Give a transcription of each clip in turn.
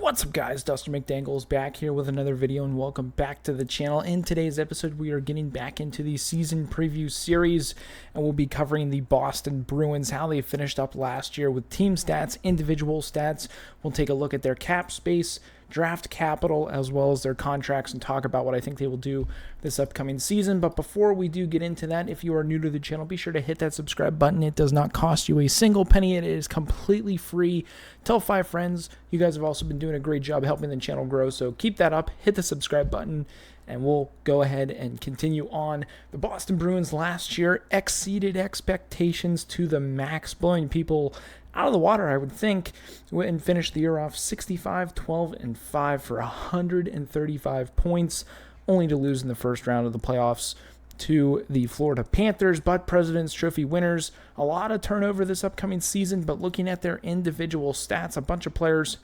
What's up, guys? Dustin McDaniels back here with another video, and welcome back to the channel. In today's episode, we are getting back into the season preview series, and we'll be covering the Boston Bruins, how they finished up last year with team stats, individual stats. We'll take a look at their cap space, draft capital, as well as their contracts, and talk about what I think they will do this upcoming season. But before we do get into that, if you are new to the channel, be sure to hit that subscribe button. It does not cost you a single penny. It is completely free. Tell 5 friends. You guys have also been doing a great job helping the channel grow, so keep that up. Hit the subscribe button, and we'll go ahead and continue on. The Boston Bruins last year exceeded expectations to the max, blowing people out of the water, I would think, and finished the year off 65-12-5 for 135 points, only to lose in the first round of the playoffs to the Florida Panthers, but President's Trophy winners. A lot of turnover this upcoming season, but looking at their individual stats, a bunch of players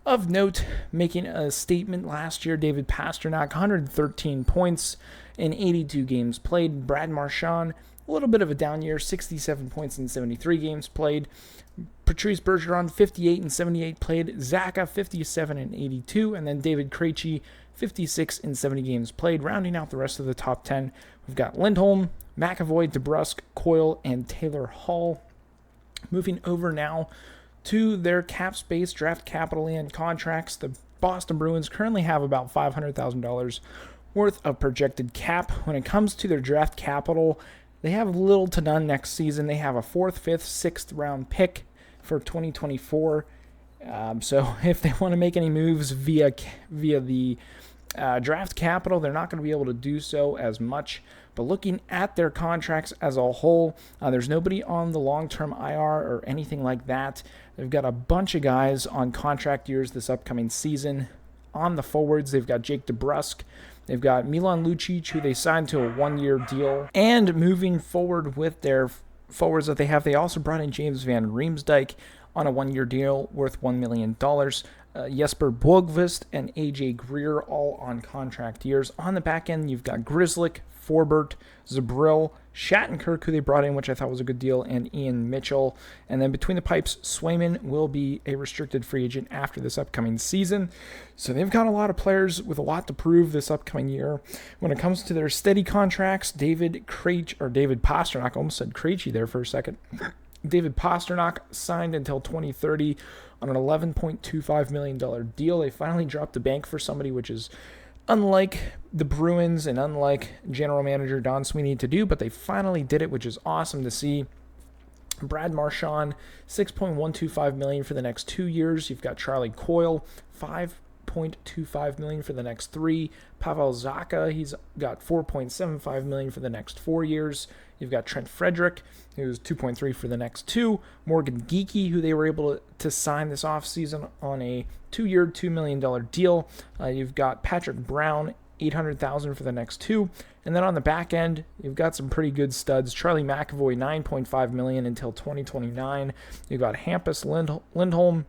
of note making a statement last year. David Pastrnak, 113 points in 82 games played. Brad Marchand, a little bit of a down year, 67 points in 73 games played. Patrice Bergeron, 58 and 78 played. Zacha, 57 and 82. And then David Krejci, 56 in 70 games played. Rounding out the rest of the top 10, we've got Lindholm, McAvoy, DeBrusk, Coyle, and Taylor Hall. Moving over now to their cap space, draft capital, and contracts. The Boston Bruins currently have about $500,000 worth of projected cap. When it comes to their draft capital, they have little to none next season. They have a 4th, 5th, 6th round pick for 2024. So if they want to make any moves via the draft capital, they're not going to be able to do so as much. But looking at their contracts as a whole, there's nobody on the long-term IR or anything like that. They've got a bunch of guys on contract years this upcoming season. On the forwards, they've got Jake DeBrusk. They've got Milan Lucic, who they signed to a 1-year deal. And moving forward with their forwards that they have, they also brought in James Van Riemsdyk on a 1-year deal worth $1 million. Jesper Bjorkqvist and AJ Greer all on contract years. On the back end, you've got Grzelcyk, Forbort, Zabril, Shattenkirk, who they brought in, which I thought was a good deal, and Ian Mitchell. And then between the pipes, Swayman will be a restricted free agent after this upcoming season. So they've got a lot of players with a lot to prove this upcoming year. When it comes to their steady contracts, David Pastrnak, almost said Krejci there for a second. David Pastrnak signed until 2030 on an $11.25 million deal. They finally dropped the bank for somebody, which is unlike the Bruins and unlike general manager Don Sweeney to do, but they finally did it, which is awesome to see. Brad Marchand, $6.125 million for the next 2 years. You've got Charlie Coyle, $5.25 million for the next 3. Pavel Zacha, he's got $4.75 million for the next 4 years. You've got Trent Frederick, who's $2.3 for the next 2. Morgan Geekie, who they were able to sign this offseason on a 2-year, $2 million deal. You've got Patrick Brown, $800,000 for the next 2. And then on the back end, you've got some pretty good studs. Charlie McAvoy, $9.5 million until 2029. You've got Hampus Lindholm,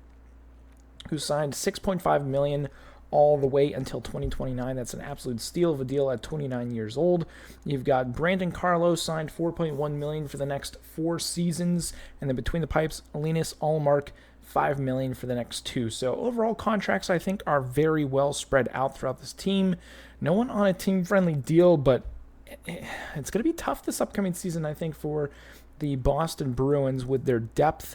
who signed $6.5 million all the way until 2029. That's an absolute steal of a deal at 29 years old. You've got Brandon Carlo signed $4.1 million for the next 4 seasons. And then between the pipes, Linus Ullmark, $5 million for the next 2. So overall contracts, I think, are very well spread out throughout this team. No one on a team-friendly deal, but it's going to be tough this upcoming season, I think, for the Boston Bruins with their depth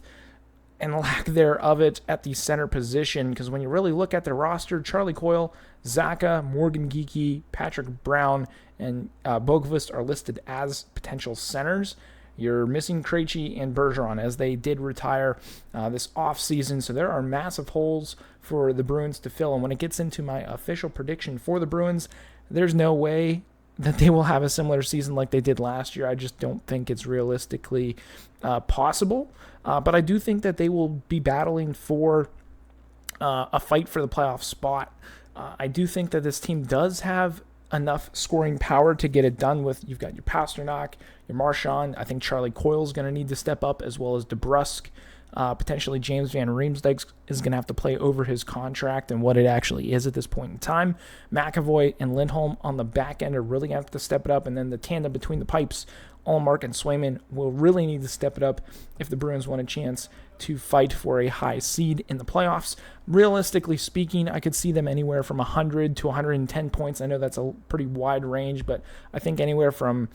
and lack thereof it at the center position, because when you really look at their roster, Charlie Coyle, Zacha, Morgan Geekie, Patrick Brown, and Bjorkqvist are listed as potential centers. You're missing Krejci and Bergeron, as they did retire this offseason, so there are massive holes for the Bruins to fill. And when it gets into my official prediction for the Bruins, there's no way that they will have a similar season like they did last year. I just don't think it's realistically possible. But I do think that they will be battling for a fight for the playoff spot. I do think that this team does have enough scoring power to get it done with. You've got your Pastrnak, your Marchand. I think Charlie Coyle is going to need to step up, as well as DeBrusk. Potentially James Van Riemsdyk is going to have to play over his contract and what it actually is at this point in time. McAvoy and Lindholm on the back end are really going to have to step it up. And then the tandem between the pipes, Ullmark and Swayman will really need to step it up if the Bruins want a chance to fight for a high seed in the playoffs. Realistically speaking, I could see them anywhere from 100 to 110 points. I know that's a pretty wide range, but I think anywhere from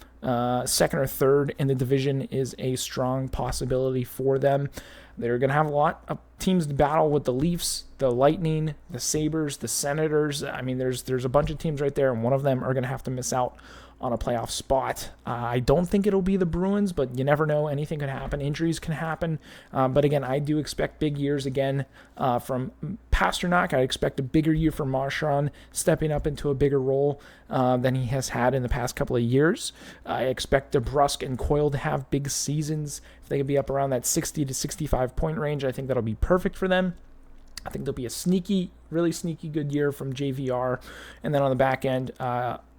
second or third in the division is a strong possibility for them. They're going to have a lot of teams to battle with: the Leafs, the Lightning, the Sabres, the Senators. I mean, there's a bunch of teams right there, and one of them are going to have to miss out on a playoff spot. I don't think it'll be the Bruins, but you never know. Anything can happen. Injuries can happen. But again, I do expect big years again from Pasternak. I expect a bigger year from Marchand, stepping up into a bigger role than he has had in the past couple of years. I expect DeBrusk and Coyle to have big seasons. If they could be up around that 60 to 65 point range, I think that'll be perfect for them. I think there'll be a really sneaky good year from JVR. And then on the back end,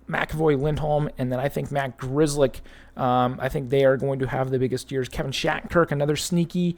McAvoy, Lindholm, and then I think Matt Grzelcyk. I think they are going to have the biggest years. Kevin Shattenkirk, another sneaky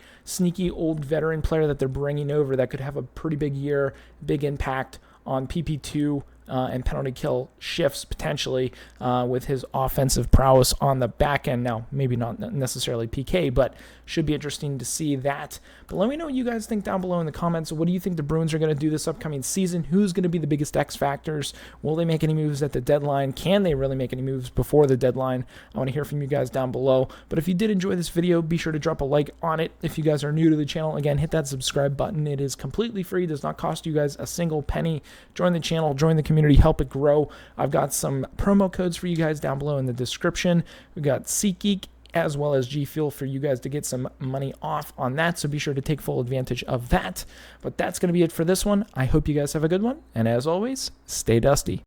old veteran player that they're bringing over that could have a pretty big year, big impact on PP2 and penalty kill shifts potentially with his offensive prowess on the back end. Now, maybe not necessarily PK, but should be interesting to see that. But let me know what you guys think down below in the comments. What do you think the Bruins are going to do this upcoming season? Who's going to be the biggest X factors? Will they make any moves at the deadline? Can they really make any moves before the deadline? I want to hear from you guys down below. But if you did enjoy this video, be sure to drop a like on it. If you guys are new to the channel, again, hit that subscribe button. It is completely free. Does not cost you guys a single penny. Join the channel, join the community, help it grow. I've got some promo codes for you guys down below in the description. We've got SeatGeek as well as GFUEL for you guys to get some money off on that, so be sure to take full advantage of that. But that's going to be it for this one. I hope you guys have a good one, and as always, stay dusty.